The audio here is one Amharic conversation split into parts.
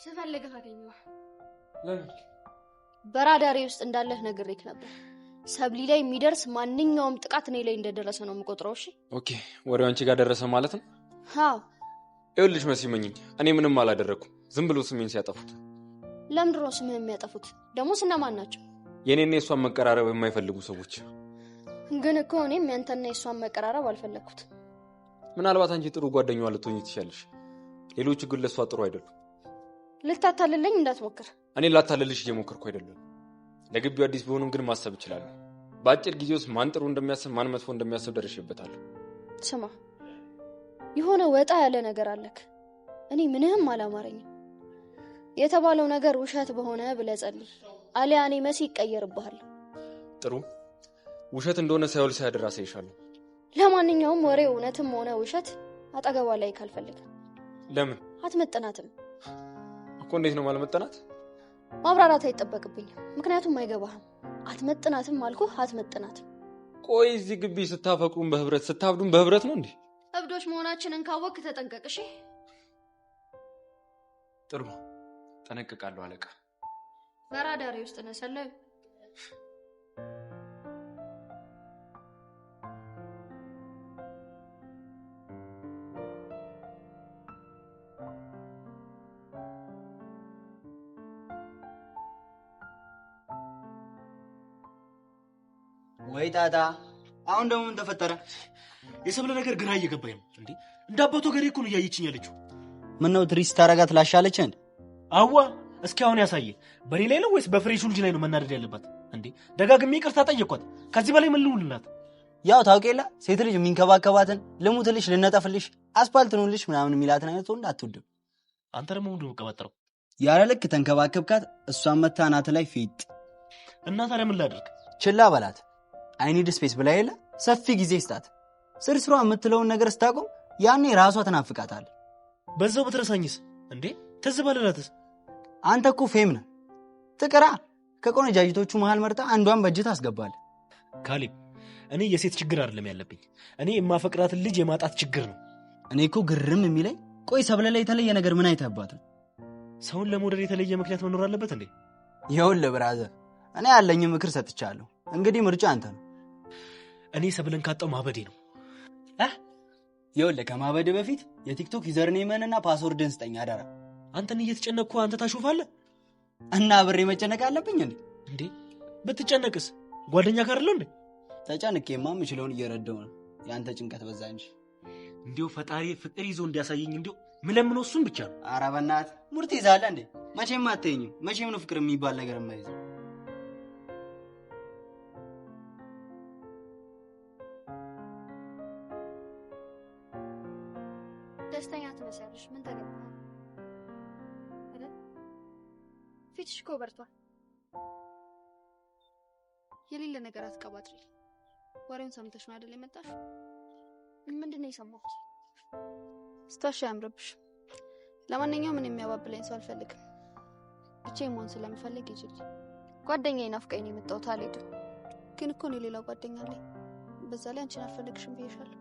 ስፈልግህ አገኘሁ። ለምን? በራዳሪ ውስጥ እንዳለህ ነግሬክ ነበር። ሰብሊ ላይ የሚደርስ ማንኛውም ጥቃት እኔ ላይ እንደደረሰ ነው የምቆጥረው። እሺ ኦኬ፣ ወሬው አንቺ ጋር ደረሰ ማለት ነው? አዎ። ይኸውልሽ መሲመኝኝ፣ እኔ ምንም አላደረኩም። ዝም ብሎ ስሜን ሲያጠፉት። ለምንድን ነው ስምህን የሚያጠፉት? ደግሞ እነማን ናቸው? የኔና የሷን መቀራረብ የማይፈልጉ ሰዎች። ግን እኮ እኔም ያንተና የሷን መቀራረብ አልፈለኩት። ምናልባት አንቺ ጥሩ ጓደኛዋ ልትሆኚ ትችያለሽ። ሌሎቹ ግን ለሷ ጥሩ አይደሉም። ልታታልለኝ እንዳትሞክር። እኔ ላታልልሽ እየሞከርኩ አይደለም። ለግቢው አዲስ ቢሆንም ግን ማሰብ እችላለሁ። በአጭር ጊዜ ውስጥ ማን ጥሩ እንደሚያስብ ማን መጥፎ እንደሚያስብ ደርሼበታለሁ። ስማ፣ የሆነ ወጣ ያለ ነገር አለክ። እኔ ምንም አላማረኝም። የተባለው ነገር ውሸት በሆነ ብለህ ጸልይ፣ አሊያ እኔ መሲ ይቀየርብሃል። ጥሩ፣ ውሸት እንደሆነ ሳይውል ሳያድር አሳይሻለሁ። ለማንኛውም ወሬ እውነትም ሆነ ውሸት አጠገቧ ላይ ካልፈልግ። ለምን? አትመጥናትም እኮ። እንዴት ነው ማልመጠናት? ማብራራት አይጠበቅብኝም፣ ምክንያቱም አይገባህም። አትመጥናትም አልኩህ፣ አትመጥናትም። ቆይ እዚህ ግቢ ስታፈቅሩም በህብረት ስታብዱም በህብረት ነው እንዴ? እብዶች መሆናችንን ካወቅ ተጠንቀቅ። እሺ? ጥሩ፣ ጠነቅቃለሁ አለቃ። በራዳሪ ውስጥ ነሰለው። ወይ ጣጣ፣ አሁን ደግሞ ምን ተፈጠረ? የሰብለ ነገር ግራ እየገባኝ ነው። እንዴ እንዳባቶ ገሬ እኮ ነው እያየችኝ ያለችው። ምን ነው ትሪስ ታረጋት ላሻለች እንዴ? አዋ እስኪ አሁን ያሳየ። በኔ ላይ ነው ወይስ በፍሬሹ ልጅ ላይ ነው መናደድ ያለባት? እንዴ ደጋግሜ ይቅርታ ጠየቅኳት። ከዚህ በላይ ምን ልሁንላት? ያው ታውቄላ ሴት ልጅ የሚንከባከባትን ልሙትልሽ፣ ልነጠፍልሽ፣ አስፓልት ነውልሽ ምናምን የሚላትን አይነት ወንድ አትወድም። አንተ ደግሞ ምንድን ነው ቀባጠረው? ያለ ልክ ተንከባከብካት፣ እሷን መታ ናት ላይ ፊት። እና ታዲያ ምን ላድርግ? ችላ በላት። አይኒድ ስፔስ ብላ የለ ሰፊ ጊዜ ስጣት። ስርስሯ የምትለውን ነገር ስታቆም ያኔ ራሷ ተናፍቃታል። በዛው በትረሳኝስ እንዴ? ትዝ ባለላትስ? አንተ እኮ ፌም ነህ። ትቅራ ከቆነጃጅቶቹ መሃል መርጣ አንዷን በእጅት አስገባል። ካሌብ፣ እኔ የሴት ችግር አይደለም ያለብኝ። እኔ የማፈቅራትን ልጅ የማጣት ችግር ነው። እኔ እኮ ግርም የሚለኝ ቆይ ሰብለ ላይ የተለየ ነገር ምን አይተህባት? ሰውን ለመውደድ የተለየ ምክንያት መኖር አለበት እንዴ? ይኸውልህ ብራዘር፣ እኔ ያለኝ ምክር ሰጥቻለሁ። እንግዲህ ምርጫ አንተ ነው። እኔ ሰብለን ካጣው ማበዴ ነው። ይኸውልህ ከማበድ በፊት የቲክቶክ ዩዘርኔምህንና ፓስወርድን ስጠኝ አደራ። አንተን እየተጨነቅኩ አንተ ታሾፋለህ እና ብሬ መጨነቅ አለብኝ እንዴ? እንዴ ብትጨነቅስ ጓደኛ ካርለው እንዴ? ተጨንቄማ የምችለውን እየረዳው ነው። ያንተ ጭንቀት በዛ እንጂ። እንዴው ፈጣሪ ፍቅር ይዞ እንዲያሳየኝ እንዴው ምለምነው እሱን ብቻ ነው። ኧረ በእናትህ ሙርት ይዛለህ እንዴ? መቼም አትይኝም። መቼም ነው ፍቅር የሚባል ነገር የማይዘው። ደስተኛ ትመስያለሽ። ምን ተገኘ? ፊትሽ እኮ በርቷል። የሌለ ነገር አትቀባጥሪ። ወሬውን ሰምተሽ ነው አይደል የመጣሽው? ምንድነው የሰማሁት? ስታሽ ያምርብሽ። ለማንኛውም ምን የሚያባብለኝ ሰው አልፈልግም። ብቻዬን መሆን ስለምፈልግ ይችላል። ጓደኛዬ ናፍቀኝ ነው የመጣሁት። አልሄድም። ግን እኮ ነው ሌላ ጓደኛ አለኝ። በዛ ላይ አንቺን አልፈልግሽም ብዬሻለሁ።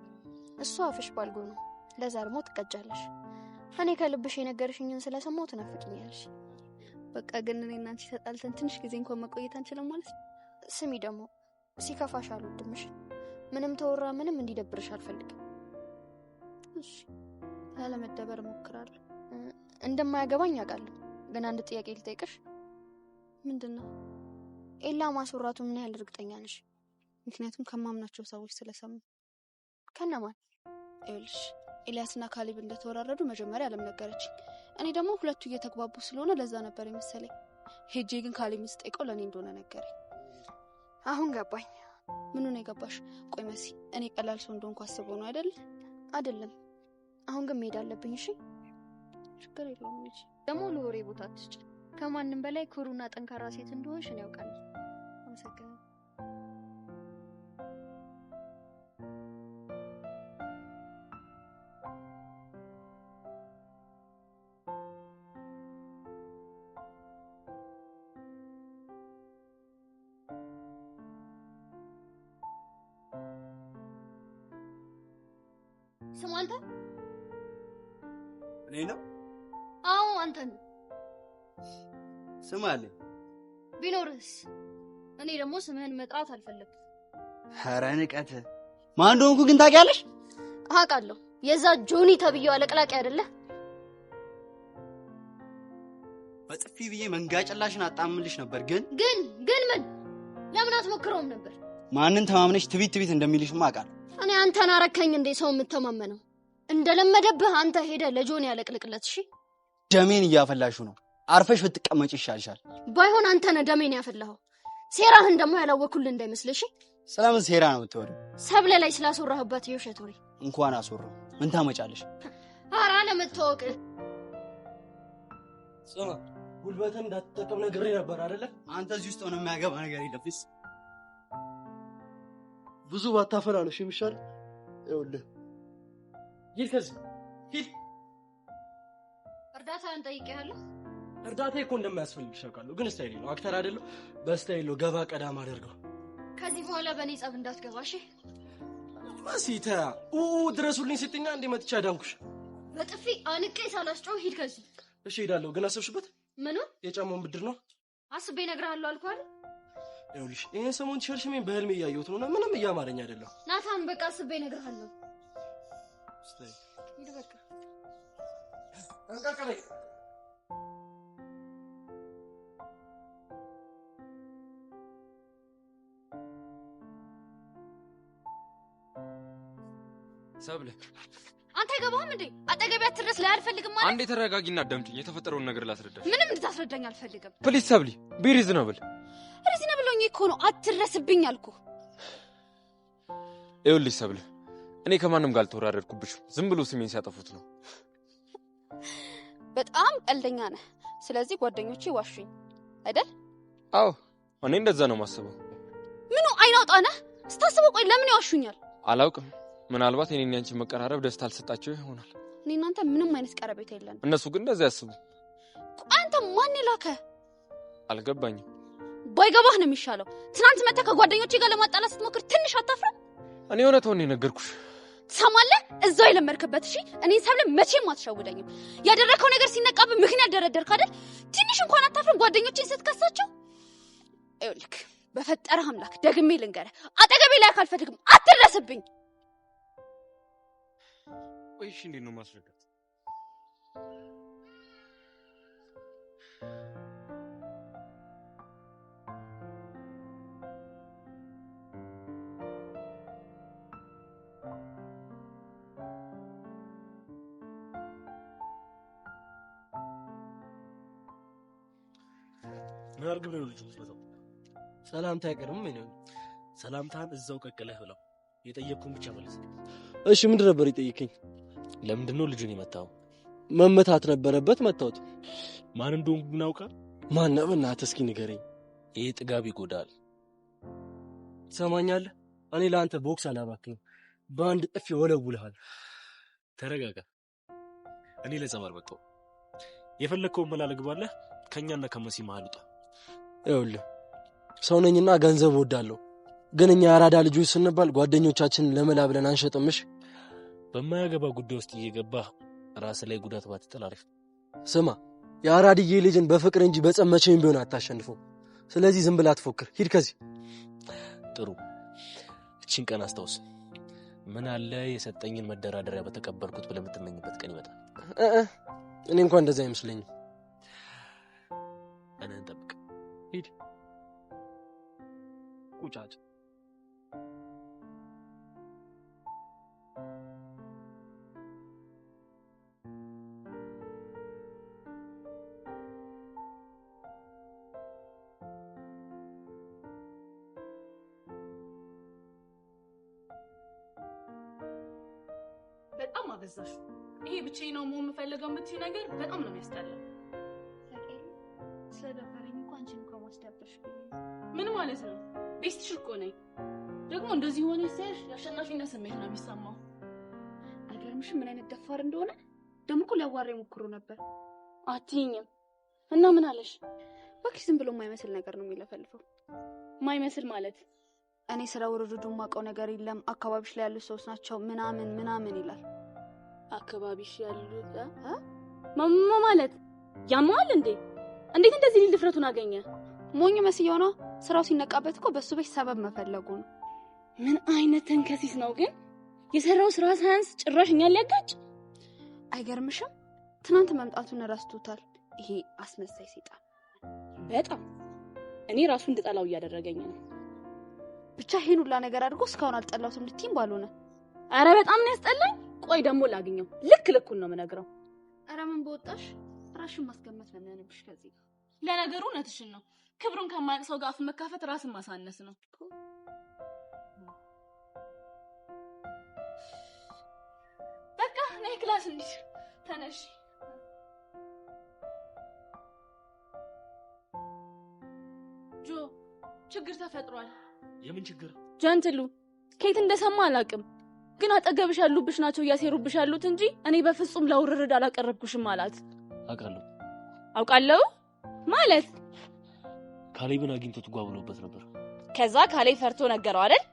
እሱ አፍሽ ባልጎ ነው። ለዛ ደግሞ ትቀጫለሽ። እኔ ከልብሽ የነገርሽኝን ስለሰማሁ ትናፍቂኛለሽ። በቃ ግን እኔ እና አንቺ ተጣልተን ትንሽ ጊዜ እንኳን መቆየት አንችልም ማለት ነው? ስሚ ደግሞ ሲከፋሽ አልወድምሽ። ምንም ተወራ ምንም እንዲደብርሽ አልፈልግም። እሺ ላለመደበር እሞክራለሁ። እንደማያገባኝ አውቃለሁ። ግን አንድ ጥያቄ ልጠይቅሽ። ምንድነው? ኤላ ማስወራቱ ምን ያህል እርግጠኛ ነሽ? ምክንያቱም ከማምናቸው ሰዎች ስለሰሙ። ከነማን? ይኸውልሽ ኤልያስና ካሌብ እንደተወራረዱ መጀመሪያ አለም ነገረችኝ። እኔ ደግሞ ሁለቱ እየተግባቡ ስለሆነ ለዛ ነበር የመሰለኝ። ሄጄ ግን ካሌብ ስጠይቀው ለኔ እንደሆነ ነገረኝ። አሁን ገባኝ። ምኑ ነው የገባሽ? ቆይ መሲ፣ እኔ ቀላል ሰው እንደሆንኩ አስበው ነው አይደል? አይደለም። አሁን ግን መሄድ አለብኝ። እሺ ችግር የለውም ልጅ። ደግሞ ለወሬ ቦታ አትስጭ። ከማንም በላይ ኩሩና ጠንካራ ሴት እንደሆንሽ እኔ ያውቃለሁ። አመሰግናለሁ። ስሙ አንተ? እኔ ነው? አዎ አንተ ነው። ስም አለ ቢኖርስ? እኔ ደግሞ ስምህን መጥራት አልፈልግም። ኧረ ንቀት ማን እንደሆንኩ ግን ታውቂያለሽ? አውቃለሁ። የዛ ጆኒ ተብዬው አለቅላቂ አይደለ? በጥፊ ብዬ መንጋጨላሽን አጣምልሽ ነበር። ግን ምን ለምን አትሞክረውም ነበር? ማንን ተማምነሽ ትቢት እንደሚልሽማ አውቃለሁ። እኔ አንተን አረከኝ እንዴ ሰው የምተማመነው? እንደለመደብህ አንተ ሄደ ለጆኒ ያለቅልቅለት። እሺ ደሜን እያፈላሹ ነው። አርፈሽ ብትቀመጪ ይሻልሻል። ባይሆን አንተ ነህ ደሜን ያፈላኸው። ሴራህን ደግሞ ያላወኩልህ እንዳይመስልሽ። ሰላምን ሴራ ነው የምትወሪው? ሰብለ ላይ ስላስወራህባት የውሸት ወሬ እንኳን አስወራው። ምን ታመጫለሽ? ኧረ ለመታወቅ ጽማ ጉልበትን እንዳትጠቀም ነግሬ ነበር አይደለ? አንተ እዚህ ውስጥ ሆነ የሚያገባ ነገር የለፍስ። ብዙ ባታፈላልሽ ይምሻል። ይኸውልህ ሂድ፣ ከዚህ ሂድ። እርዳታን ጠይቄሃለሁ። እርዳታዬ እኮ እንደማያስፈልግሽ አውቃለሁ፣ ግን ስታይል ነው። አክተር አይደለሁ። በስታይል ነው ገባ ቀዳም አደርገው። ከዚህ በኋላ በእኔ ጸብ እንዳትገባሽ። ማሲታ ድረሱልኝ ስትኛ እንዴ መጥቻ ዳንኩሽ። በጥፊ አንቄ ሳላስጨው ሂድ ከዚህ። እሺ ሄዳለሁ፣ ግን አሰብሽበት? ምኑ? የጫማውን ብድር ነው አስቤ እነግርሃለሁ አልኩህ አይደል? ይኸውልሽ ይሄን ሰሞን ሸርሽሜን በህልሜ እያየሁት ነውና ምንም እያማረኝ አይደለም። ናታን በቃ አስቤ እነግርሃለሁ። ስታይ ሂድ በቃ አንቀቀለኝ። ሰብለ አንተ አይገባህም እንዴ? አጠገቤ አትድረስ ላይ አልፈልግም ማለት። አንዴ ተረጋጊና አዳምጪኝ። የተፈጠረውን ነገር ላስረዳሽ። ምንም እንድታስረዳኝ አልፈልግም። ፕሊዝ ሰብሊ ቢሪዝነብል ሪዝነብሎኝ እኮ ነው አትድረስብኝ አልኩህ። ይኸውልሽ ሰብለ እኔ ከማንም ጋር አልተወራረድኩብሽም። ዝም ብሎ ስሜን ሲያጠፉት ነው። በጣም ቀልደኛ ነህ። ስለዚህ ጓደኞቼ ዋሹኝ አይደል? አዎ እኔ እንደዛ ነው ማስበው። ምኑ አይናውጣ ነህ ስታስበው? ቆይ ለምን ያዋሹኛል? አላውቅም። ምናልባት እኔና አንቺ መቀራረብ ደስታ አልሰጣቸው ይሆናል። እኔ እናንተ ምንም አይነት ቀረቤታ የለንም። እነሱ ግን እንደዛ ያስቡ። ቆይ አንተ ማን ይላከ? አልገባኝም። ባይገባህ ነው የሚሻለው። ትናንት መተህ ከጓደኞቼ ጋር ለማጣላት ስትሞክር ትንሽ አታፍረም? እኔ እውነቱን ነው የነገርኩሽ። ትሰማለህ? እዛው የለመድክበት። እሺ እኔ ሰብለ መቼም አትሸውደኝም። ያደረከው ነገር ሲነቃብህ ምክንያት ደረደርክ አይደል? ትንሽ እንኳን አታፍርም ጓደኞቼን ስትከሳቸው? ይኸውልህ በፈጠረህ አምላክ ደግሜ ልንገርህ፣ አጠገቤ ላይ ካልፈልግም አትድረስብኝ። ቆይሽ እንዴት ነው ማስረዳት? ናርግብ ነው ልጅ መስለው ሰላምታ አይቀርም። ምን ነው ሰላምታን እዛው ቀቅለህ ብለው የጠየቅኩን ብቻ መልስ። እሺ ምንድን ነበር የጠየቀኝ? ለምንድን ነው ልጁን የመታው? መመታት ነበረበት፣ መታውት። ማን እንደሆነ እናውቃ? ማን ነው? በእናትህ እስኪ ንገረኝ። ይሄ ጥጋብ ይጎዳል። ትሰማኛለህ? እኔ ለአንተ ቦክስ አላባክም፣ በአንድ ጥፊ ወለውልሃል። ተረጋጋ። እኔ ለጸብ አልበቃው። የፈለግከውን መላ ልግባለህ። ከኛና ከመሲ መሀል ውጣ። ይኸውልህ ሰው ነኝና ገንዘብ ወዳለሁ፣ ግን እኛ አራዳ ልጆች ስንባል ጓደኞቻችንን ለመላ ብለን አንሸጥምሽ። በማያገባ ጉዳይ ውስጥ እየገባህ ራስ ላይ ጉዳት ባትጥል አሪፍ። ስማ የአራድዬ ልጅን በፍቅር እንጂ በጸብ መቼም ቢሆን አታሸንፈው። ስለዚህ ዝም ብለህ አትፎክር፣ ሂድ ከዚህ። ጥሩ እቺን ቀን አስታውስ። ምን አለ የሰጠኝን መደራደሪያ በተቀበልኩት ብለህ የምትመኝበት ቀን ይመጣል። እኔ እንኳን እንደዛ አይመስለኝም። ቀንህን ጠብቅ፣ ሂድ። ቁጫጭ በጣም አበዛሽ። ይሄ ብቻዬን ነው መሆን የምፈልገው የምትይው ነገር በጣም ነው የሚያስጠላው። ስለደበረኝ እኮ አንቺን እንኳን ማስደበርሽ። ምን ማለት ነው? ቤስትሽ እኮ ነኝ። ደግሞ እንደዚህ ሆነ ሲያሽ የአሸናፊነት ስሜት ነው የሚሰማው። አይገርምሽም ምን አይነት ደፋር እንደሆነ? ደግሞ እኮ ሊያዋራኝ ሞክሮ ነበር። አትይኝም እና ምን አለሽ? እባክሽ ዝም ብሎ የማይመስል ነገር ነው የሚለፈልፈው። የማይመስል ማለት? እኔ ስለ ውርዱዱ የማውቀው ነገር የለም፣ አካባቢሽ ላይ ያሉት ሰዎች ናቸው ምናምን ይላል። አካባቢሽ ያሉት ማማ ማለት ያማል እንዴ? እንዴት እንደዚህ ድፍረቱን አገኘ? ሞኝ መስየው ነው። ስራው ሲነቃበት እኮ በሱ ቤት ሰበብ መፈለጉ ነው። ምን አይነት ተንከሲስ ነው ግን? የሰራው ስራ ሳያንስ ጭራሽ እኛን ሊያጋጭ። አይገርምሽም? ትናንት መምጣቱን ረስቶታል። ይሄ አስመሳይ ሰይጣን በጣም እኔ ራሱ እንድጠላው እያደረገኝ ነው። ብቻ ይሄን ሁላ ነገር አድርጎ እስካሁን አልጠላሁትም ልትይም ባልሆነ። አረ በጣም ነው ያስጠላኝ። ቆይ ደግሞ ላግኘው ልክ ልኩን ነው የምነግረው። አረ ምን በወጣሽ ራስሽን ማስገመት ነው የሚሆንብሽ ከዚህ። ለነገሩ እውነትሽን ነው። ክብሩን ከማያውቅ ሰው ጋር አፍ መካፈት ራስን ማሳነስ ነው። በቃ ነይ ክላስ እንሂድ። ተነሽ። ጆ ችግር ተፈጥሯል። የምን ችግር? ጀንትሉ ከየት እንደሰማ አላውቅም፣ ግን አጠገብሽ ያሉብሽ ናቸው እያሴሩብሽ ያሉት እንጂ እኔ በፍጹም ለውርርድ አላቀረብኩሽም አላት። አውቃለሁ ማለት ካሌብን አግኝቶት ጓብሎበት ነበር። ከዛ ካሌብ ፈርቶ ነገረው አይደል?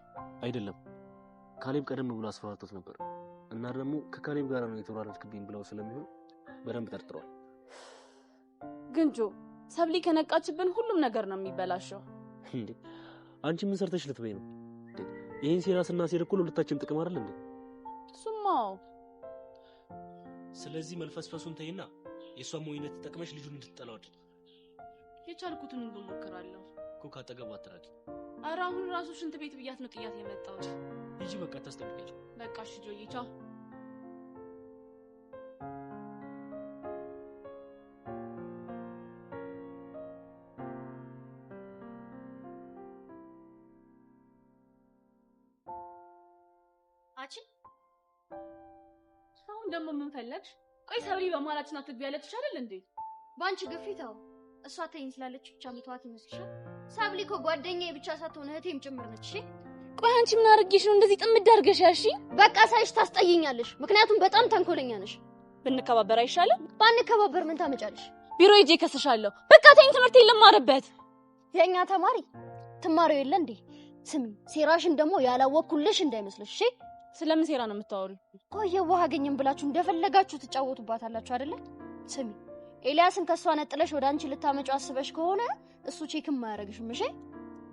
አይደለም፣ ካሌብ ቀደም ብሎ አስፈራርቶት ነበር እና ደግሞ ከካሌብ ጋር ነው የተወራረድክብኝ ብለው ስለሚሆን በደንብ ጠርጥሯል። ግን ጆ ሰብሊ ከነቃችብን ሁሉም ነገር ነው የሚበላሸው። እንዴ አንቺ ምን ሰርተሽ ልትበይ ነው? ይሄን ሴራስና ሴር እኮ ሁለታችን ጥቅም አይደል እንዴ? ሱማው ስለዚህ መልፈስፈሱን ተይና የሷን ሞኝነት ተጠቅመሽ ልጁን እንድትጠላው አድርጊ። የቻልኩትን ሁሉ ሞክራለሁ እኮ ካጠገቡ አትራቂ። ኧረ አሁን ራሱ ሽንት ቤት ብያት ነው ጥያት የመጣሁት። ሂጂ በቃ ታስጠብቂኝ። በቃ እሺ ጆዬ ቻው። አቺ አሁን ደግሞ ምን ፈለግሽ? ቆይ ሰብሊ በመሀላችን አትግቢ ያለችሽ አይደል እንዴ? ባንቺ ግፊታው እሷ ተይኝ ስላለች ብቻ ምትዋት ይመስልሻል? ሰብሊ እኮ ጓደኛዬ ብቻ ሳትሆን እህቴም ጭምር ነች። እሺ ቆይ አንቺ ምን አድርጌሽ ነው እንደዚህ ጥምድ አድርገሽ ያሺ? በቃ ሳይሽ ታስጠይኛለሽ፣ ምክንያቱም በጣም ተንኮለኛ ነሽ። ብንከባበር አይሻልም? ባንከባበር ምን ታመጫለሽ? ቢሮ ሂጅ ከስሻለሁ። በቃ ተይኝ፣ ትምህርቴን ልማርበት። የኛ ተማሪ ትማሪው የለ እንዴ? ስሚ ሴራሽን ደግሞ ያላወኩልሽ እንዳይመስልሽ። እሺ ስለምን ሴራ ነው የምታወሪው? ቆየ ውሃ አገኘን ብላችሁ እንደፈለጋችሁ ትጫወቱባታላችሁ አይደለ? ስሚ ኤልያስን ከሷ ነጥለሽ ወደ አንቺ ልታመጪው አስበሽ ከሆነ እሱ ቼክም ማያረግሽም። እሺ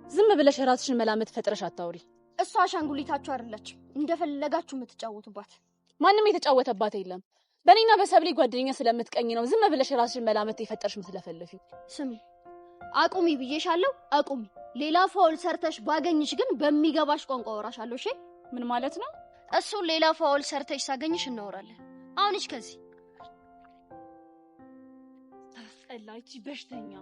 ዝም ብለሽ ራስሽን መላመት ፈጥረሽ አታውሪ። እሷ አሻንጉሊታችሁ አይደለችም እንደፈለጋችሁ የምትጫወቱባት። ማንም የተጫወተባት የለም። በእኔና በሰብሊ ጓደኛ ስለምትቀኝ ነው ዝም ብለሽ ራስሽን መላመት የፈጠርሽ ምትለፈልፊ። ስሚ አቁሚ ብዬሻለሁ፣ አቁሚ። ሌላ ፋውል ሰርተሽ ባገኝሽ ግን በሚገባሽ ቋንቋ አወራሻለሁ። እሺ ምን ማለት ነው? እሱን ሌላ ፋውል ሰርተሽ ሳገኝሽ እናወራለን። አሁንሽ ከዚህ ታስጠላች በሽተኛ።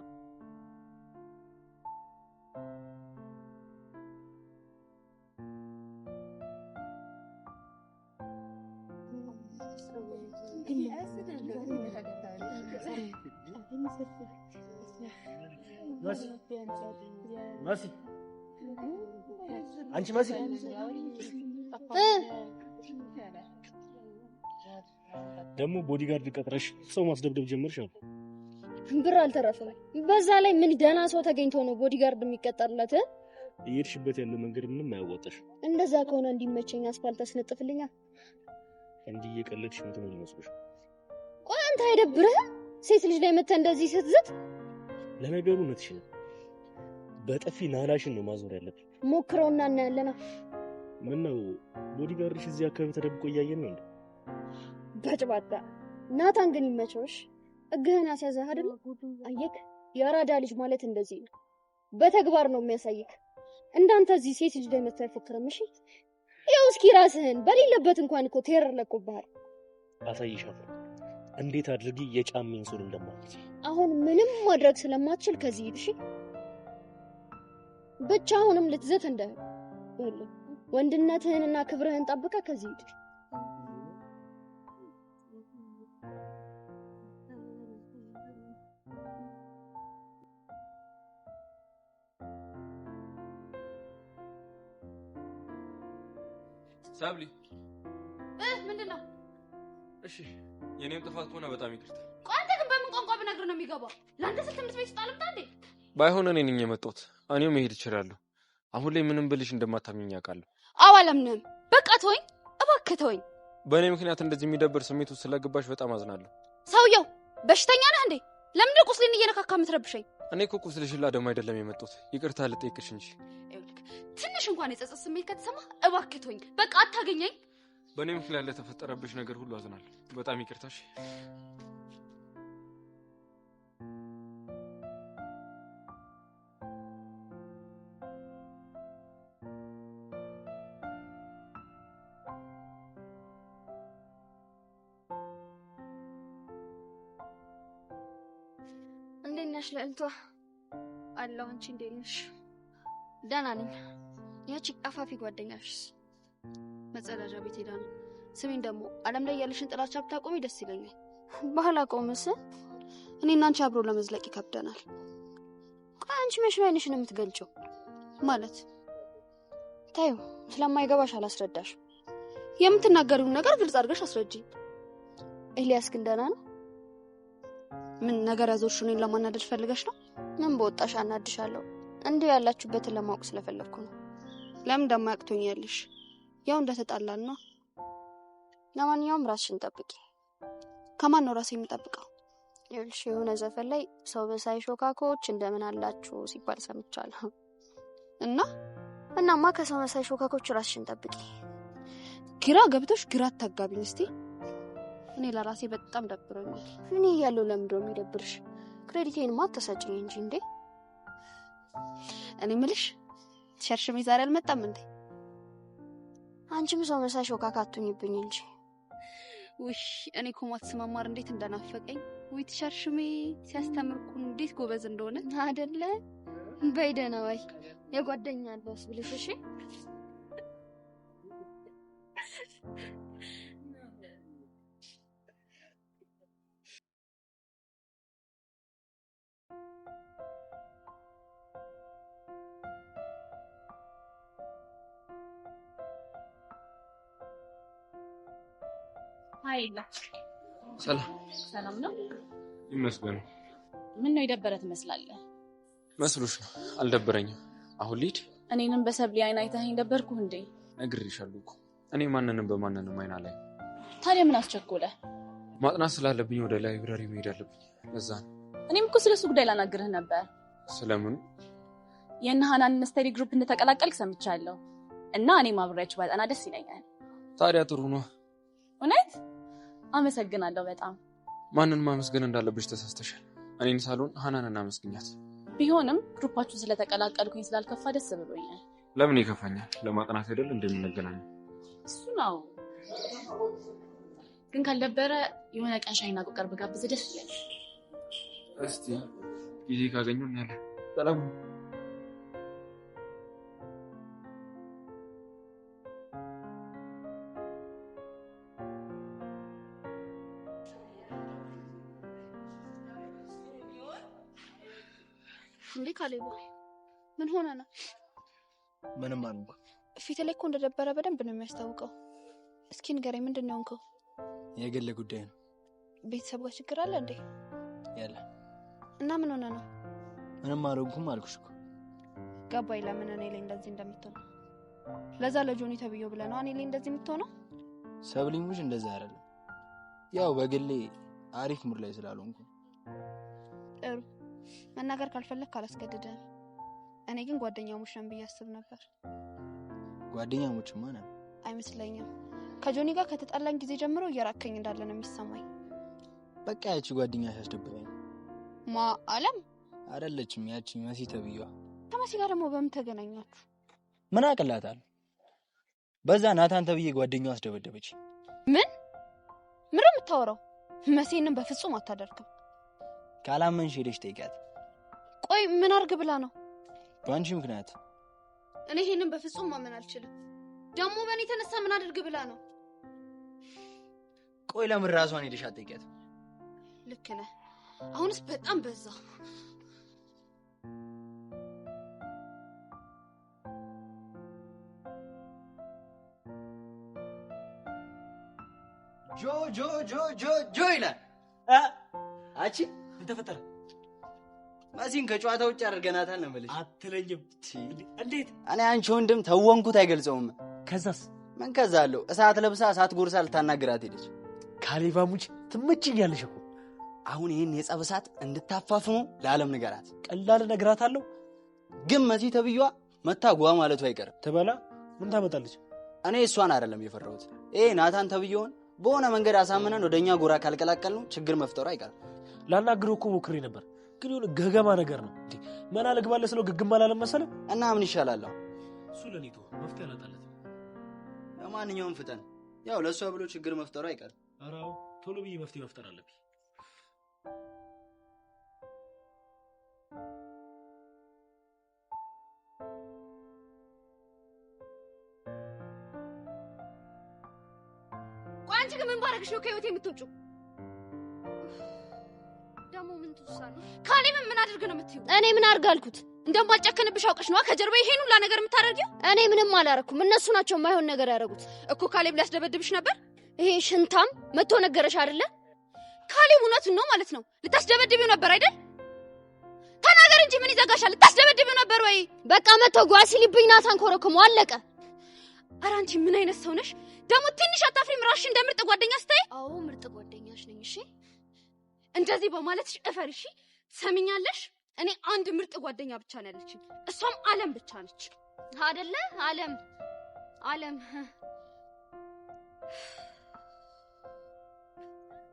ማሲ አንቺ ማሲ ደግሞ ቦዲጋርድ ቀጥረሽ ሰው ማስደብደብ ጀመርሽ አሉ። ብር አልተረፈም። በዛ ላይ ምን ደህና ሰው ተገኝቶ ነው ቦዲጋርድ የሚቀጠርለት? እየሄድሽበት ያለው መንገድ ምንም አያዋጣሽ። እንደዛ ከሆነ እንዲመቸኝ አስፋልት አስነጥፍልኛ። እንዲህ እየቀለድሽ ምትኖር ይመስልሽ? ቆይ አንተ አይደብርህም? ሴት ልጅ ላይ መተህ እንደዚህ ስትዝት? ለነገሩ እውነትሽ ነው። በጥፊ ናላሽን ነው ማዞር ያለብሽ። ሞክረውና እናያለና። ምን ነው ቦዲጋርድሽ እዚህ አካባቢ ተደብቆ እያየን ነው እንዴ? በጭባጣ ናታን ግን ይመቸውሽ። እግህን አስያዘህ አይደል? አየክ፣ የአራዳ ልጅ ማለት እንደዚህ ነው። በተግባር ነው የሚያሳይክ። እንዳንተ እዚህ ሴት ልጅ ላይ መተህ አይፎክርም። እሺ ያው እስኪ ራስህን በሌለበት እንኳን እኮ ቴረር ለቆብሃል። አሳይሻለሁ እንዴት አድርጊ የጫሜን ሱል እንደማትች። አሁን ምንም ማድረግ ስለማትችል ከዚህ ሂድ። እሺ ብቻ አሁንም ልትዘት እንዳይሆን ወንድነትህንና ክብርህን ጠብቀህ ከዚህ ሂድ። ሳብሊ ምንድነው? እሺ የኔም ጥፋት ከሆነ በጣም ይቅርታ። ቆይ አንተ ግን በምን ቋንቋ ብነግርህ ነው የሚገባው? ለአንተ ስል ትምህርት ቤት ስጣልምታ እንዴ? ባይሆን እኔ ነኝ የመጣሁት። እኔው መሄድ እችላለሁ። አሁን ላይ ምንም ብልሽ እንደማታምኚኝ አውቃለሁ። አዋለምንም በቃ ተወኝ፣ እባክህ ተወኝ። በእኔ ምክንያት እንደዚህ የሚደብር ስሜት ውስጥ ስለገባሽ በጣም አዝናለሁ። ሰውየው በሽተኛ ነህ እንዴ? ለምን ቁስሌን እየነካካ የምትረብሸኝ? እኔ እኮ ቁስልሽን ላደም አይደለም የመጣሁት ይቅርታ ልጠይቅሽ እንጂ። ትንሽ እንኳን የጸጸት ስሜት ከተሰማ እባክህ ተወኝ። በቃ አታገኘኝ። በእኔ ምክንያት ለተፈጠረብሽ ነገር ሁሉ አዝናለሁ። በጣም ይቅርታሽ። እንዴት ነሽ ልዕልቷ? አለሁ። አንቺ እንዴት ነሽ? ደህና ነኝ። ያቺ ቀፋፊ ጓደኛሽስ? መጸዳጃ ቤት ሄዳ ነው። ስሚኝ ደግሞ ዓለም ላይ ያለሽን ጥላቻ ብታቆሚ ደስ ይለኛል። ባላቆምስ እኔና አንቺ አብሮ ለመዝለቅ ይከብደናል። ቆይ አንቺ መቼ ነው ዓይንሽን የምትገልጪው? ማለት ታዩ ስለማይገባሽ አላስረዳሽ። የምትናገሪውን ነገር ግልጽ አድርገሽ አስረጂኝ። ኤልያስ ግን ደህና ነው? ምን ነገር ያዞርሽ? እኔን ለማናደድ ፈልገሽ ነው? ምን በወጣሽ አናድሻለሁ? እንዴ ያላችሁበትን ለማወቅ ስለፈለኩ ነው። ለምን እንደማያቅቶኛልሽ? ያው እንደተጣላን ነው። ለማንኛውም ራስሽን ጠብቂ። ከማን ነው ራሴ የምጠብቀው? ይኸውልሽ የሆነ ዘፈን ላይ ሰው በሳይ ሾካኮች እንደምን አላችሁ ሲባል ሰምቻለሁ። እናማ ከሰው መሳይ ሾካኮች ራስሽን ጠብቂ። ግራ ገብቶሽ ግራ አታጋቢኝ እስቲ። እኔ ለራሴ በጣም ደብሮኛል። እኔ ያለው ለምንድነው የሚደብርሽ? ክሬዲቴንማ አትሰጪኝ እንጂ እንዴ። እኔ ምልሽ ሸርሽሜ ዛሬ አልመጣም እንዴ? አንቺም ሰው መሳይ ሾካካ አትሁኝብኝ እንጂ። ውይ እኔ ኮማት ስማማር እንዴት እንደናፈቀኝ። ውይ ሸርሽሜ ሲያስተምርኩ እንዴት ጎበዝ እንደሆነ አይደለ? በይደና ወይ የጓደኛ አለስ ብለሽ እሺ። አይላ ሰላም ነው? ይመስገን። ምን ነው የደበረ ትመስላለህ? መስሎሽ ነው? አልደበረኝም። አሁን ልሂድ። እኔንም በሰብሊ አይን አይተኸኝ ደበርኩ እንዴ? ነግሬሻለሁ እኮ እኔ ማንንም በማንንም አይና ላይ። ታዲያ ምን አስቸኮለ? ማጥናት ስላለብኝ ወደ ላይብራሪ መሄድ አለብኝ። ለዛ ነው። እኔም እኮ ስለሱ ጉዳይ ላናግርህ ነበር። ስለምን? የእነ ሀናን ስተዲ ግሩፕ እንደተቀላቀልክ ሰምቻለሁ እና እኔም አብሬያችሁ ባጠና ደስ ይለኛል። ታዲያ ጥሩ ነው። እውነት? አመሰግናለሁ በጣም። ማንን ማመስገን እንዳለብሽ ተሳስተሻል። እኔን ሳልሆን ሀናን እናመስግኛት። ቢሆንም ግሩፓችሁ ስለተቀላቀልኩኝ ስላልከፋ ደስ ብሎኛል። ለምን ይከፋኛል? ለማጥናት አይደል እንደምንገናኝ። እሱ ነው። ግን ካልደበረ የሆነ ቀን ሻይና ቁቀር ብጋብዝ ደስ ይለኛል። እስቲ ጊዜ ካገኘው እናያለን። ሰላም እንዴ ካሌብ ምን ሆነ ነው? ምንም አልኩ። ፊት ላይ እኮ እንደደበረ በደንብ ነው የሚያስታውቀው። እስኪ ንገረኝ ምንድን ነው እንከው? የግል ጉዳይ ነው። ቤተሰብ ጋር ችግር አለ እንዴ? ያለ እና ምን ሆነ ነው? ምንም አልኩም አልኩሽ እኮ። ገባኝ ለምን እኔ ላይ እንደዚህ እንደምትሆን። ለዛ ለጆኒ ተብዮ ብለህ ነው እኔ ላይ እንደዚህ የምትሆነው? ሰብሊሙሽ እንደዛ አይደለም። ያው በግሌ አሪፍ ሙድ ላይ ስላልሆንኩ። ጥሩ መናገር ካልፈለክ ካላስገድደን። እኔ ግን ጓደኛሞች ነን ብዬ አስብ ነበር። ጓደኛሞችማ ነን። አይመስለኝም። ከጆኒ ጋር ከተጣላን ጊዜ ጀምሮ እየራከኝ እንዳለ ነው የሚሰማኝ። በቃ ያቺ ጓደኛሽ አስደብረኝ። ማ አለም አይደለችም ያቺ መሲ ተብዬዋ። ከመሲ ጋር ደግሞ በምን ተገናኛችሁ? ምን አቅላታል? በዛ ናታን ተብዬ ጓደኛው አስደበደበች። ምን ምንም የምታወራው? መሲንም በፍጹም አታደርግም። ካላመንሽ ሄደሽ ጠይቂያት። ቆይ ምን አርግ ብላ ነው? በአንቺ ምክንያት። እኔ ይሄንን በፍጹም ማመን አልችልም። ደግሞ በእኔ ተነሳ ምን አድርግ ብላ ነው? ቆይ ለምን ራሷን ሄደሽ አትጠይቂያት? ልክ ነህ። አሁንስ በጣም በዛ። ጆ ጆ ጆ ጆ ጆ ይላል። አቺ ምን ተፈጠረ? ማሲን ከጨዋታ ውጭ አድርገናታል ነው የምልሽ። አትለኝም? እንዴት? እኔ አንቺ ወንድም ተወንኩት አይገልጸውም። ከዛስ? ምን ከዛ አለው? እሳት ለብሳ እሳት ጎርሳ ልታናግራት ሄደች። ካሌባ ሙጭ ትመጭኛለሽ እኮ። አሁን ይሄን የጸብ እሳት እንድታፋፍሙ ለዓለም ንገራት። ቀላል እነግራታለሁ። ግን መሲ ተብዬዋ መታጓ ማለቱ አይቀርም። ትበላ ምን ታመጣለች? እኔ እሷን አይደለም የፈራሁት። ናታን ተብዬውን በሆነ መንገድ አሳምነን ወደኛ ጎራ ካልቀላቀልነው ችግር መፍጠሩ አይቀርም። ላናግረው እኮ ሞክሬ ነበር፣ ግን የሆነ ገገማ ነገር ነው እንዴ። መና ልግባለ ስለው ግግም አላለም መሰለህ። እና ምን ይሻላል? እሱ ለኔ ተው፣ መፍትሄ አላጣለት። ለማንኛውም ፍጠን፣ ያው ለእሷ ብሎ ችግር መፍጠሩ አይቀርም። ኧረ አዎ፣ ቶሎ ብዬ መፍትሄ መፍጠር አለብኝ። አንቺ ግን ምን ባረግሽ ነው ከህይወቴ የምትወጪው? ደግሞ ምን ትውሳለሽ? ካሌብ ምን አድርግ ነው የምትይው? እኔ ምን አድርግ አልኩት? እንደማልጨከንብሽ አውቀሽ ነው ከጀርባ ይሄን ሁላ ነገር የምታደርጊው? እኔ ምንም አላረኩም። እነሱ ናቸው የማይሆን ነገር ያደረጉት እኮ። ካሌብ ሊያስደበድብሽ ነበር። ይሄ ሽንታም መጥቶ ነገረሽ አይደለ? ካሌብ እውነቱን ነው ማለት ነው። ልታስደበድቢው ነበር አይደል? ተናገር እንጂ ምን ይዘጋሻል? ልታስደበድቢው ነበር ወይ? በቃ መጥቶ ጓሲልብኝ ናታን ኮረኮሞ አለቀ። ኧረ አንቺ ምን አይነት ሰው ነሽ? ደግሞ ትንሽ አታፍሪም? ራስሽ እንደ ምርጥ ጓደኛ ስታይ። አዎ ምርጥ ጓደኛሽ ነኝ። እሺ እንደዚህ በማለትሽ እፈሪ። እሺ ሰሚኛለሽ? እኔ አንድ ምርጥ ጓደኛ ብቻ ነው ያለችኝ፣ እሷም አለም ብቻ ነች አይደለ? አለም።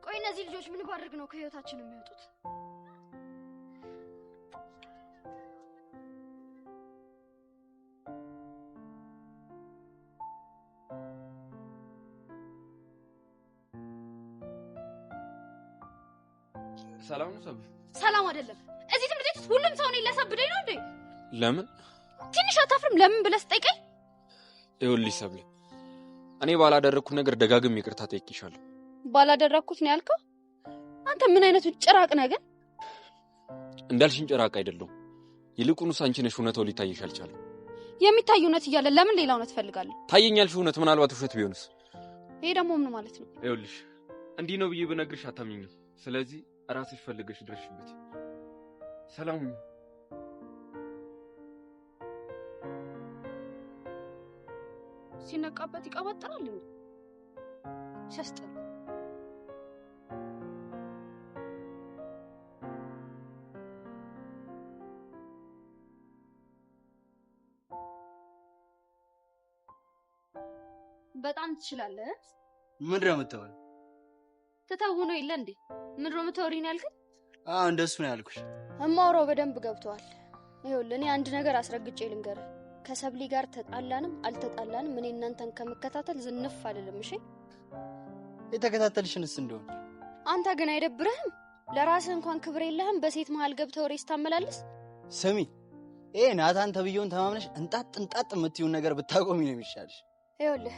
ቆይ እነዚህ ልጆች ምን ባድርግ ነው ከህይወታችን የሚወጡት? ሰላም ነው ሰብለ? ሰላም አይደለም። እዚህ ትምህርት ቤት ሁሉም ሰው እኔን ሊያሳብደኝ ነው እንዴ? ለምን? ትንሽ አታፍርም? ለምን ብለህ ስጠይቀኝ። ይኸውልሽ ሰብለ፣ እኔ ባላደረኩት ነገር ደጋግሜ ይቅርታ ጠይቄሻለሁ። ባላደረኩት ነው ያልከው? አንተ ምን አይነቱ ጭራቅ ነህ ግን? እንዳልሽኝ ጭራቅ አይደለሁም። ይልቁንስ አንቺ ነሽ እውነታው ሊታይሽ አልቻለም። የሚታይ እውነት እያለ ለምን ሌላ እውነት ትፈልጋለህ? ታየኛልሽ እውነት ምናልባት ውሸት ቢሆንስ? ይሄ ደግሞ ምን ማለት ነው? ይኸውልሽ እንዲህ ነው ብዬ ብነግርሽ አታምኚኝም። ስለዚህ ራስሽ ፈልገሽ ድረሽበት። ሰላም ሲነቃበት ይቀባጥራል ነው ሲያስጠላ። በጣም ትችላለህ። ምንድን ነው የምታወሪው? ተታውኖ የለ እንዴ? ምንድን ነው የምታወሪኝ ያልከኝ? እንደሱ ነው ያልኩሽ። እማውራው በደንብ ገብቷል። ይኸውልህ እኔ አንድ ነገር አስረግጬ ልንገርህ። ከሰብሊ ጋር ተጣላንም አልተጣላንም እኔ እናንተን ከመከታተል ዝንፍ አልልም። እሺ የተከታተልሽንስ እንደሆነ አንተ ግን አይደብርህም? ለራስህ እንኳን ክብር የለህም። በሴት መሃል ገብተህ ወሬ ስታመላልስ። ስሚ ናታን ተብዬውን ተማምነሽ እንጣጥ የምትይውን ነገር ብታቆሚ ነው የሚሻልሽ። ይኸውልህ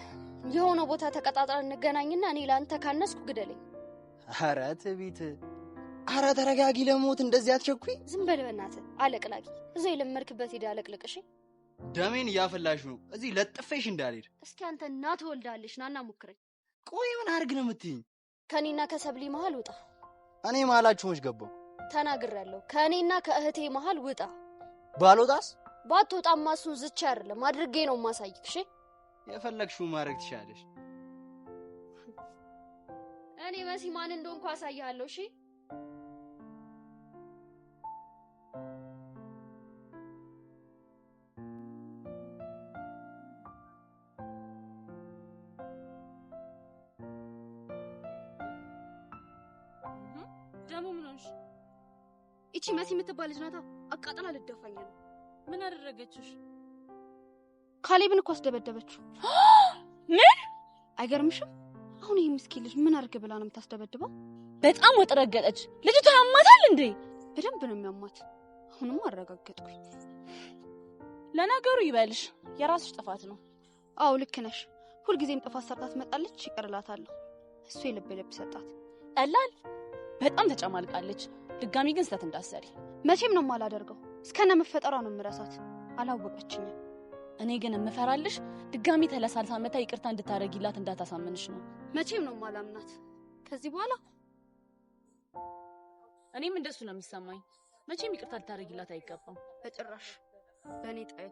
የሆነ ቦታ ተቀጣጥረን እንገናኝና እኔ ለአንተ ካነስኩ ግደለኝ። ኧረ ትቢት፣ ኧረ ተረጋጊ። ለሞት እንደዚህ አትቸኩይ። ዝም በል በእናትህ አለቅላቂ። እዛው የለመድክበት ሄደህ አለቅልቅ። እሺ ደሜን እያፈላሽ ነው። እዚህ ለጥፌሽ እንዳልሄድ። እስኪ አንተ እና ትወልዳለሽ ናና ሞክረኝ። ቆይ ምን አድርግ ነው የምትይኝ? ከኔና ከሰብሊ መሃል ውጣ። እኔ መሃላችሁ መች ገባሁ? ተናግሬያለሁ። ከኔና ከእህቴ መሃል ውጣ። ባልወጣስ? ባትወጣማ እሱን ዝቻ አይደለም አድርጌ ነው ማሳይክ። እሺ የፈለግሽው ማድረግ ትችላለሽ። እኔ መሲ ማን እንደሆንኩ አሳያለሁ። እሺ ደሞ ምን ሆንሽ? እቺ መሲ የምትባል ልጅ ናታ አቃጥላ ልደፋኝ ነው። ምን አደረገችሽ? ካሌብን እኮ አስደበደበችው። ምን? አይገርምሽም? አሁን ይሄ ምስኪን ልጅ ምን አድርግ ብላ ነው የምታስደበድበው? በጣም ወጥረገጠች። ልጅቷ ያማታል እንዴ? በደንብ ነው የሚያማት። አሁንም አረጋገጥኩኝ። ለነገሩ ይበልሽ፣ የራስሽ ጥፋት ነው። አዎ ልክ ነሽ። ሁልጊዜም ጥፋት ሰርታ ትመጣለች፣ ይቀርላታለሁ። እሱ የልብ ልብ ሰጣት። ቀላል በጣም ተጨማልቃለች። ድጋሚ ግን ስህተት እንዳትሰሪ። መቼም ነው የማላደርገው። እስከነ መፈጠሯ ነው የምረሳት። አላወቀችኝም። እኔ ግን የምፈራልሽ ድጋሚ ተለሳልሳ መታ ይቅርታ እንድታረጊላት እንዳታሳምንሽ ነው። መቼም ነው የማላምናት ከዚህ በኋላ። እኔም እንደሱ ነው የሚሰማኝ። መቼም ይቅርታ ልታረጊላት አይገባም። በጭራሽ በእኔ ጣይ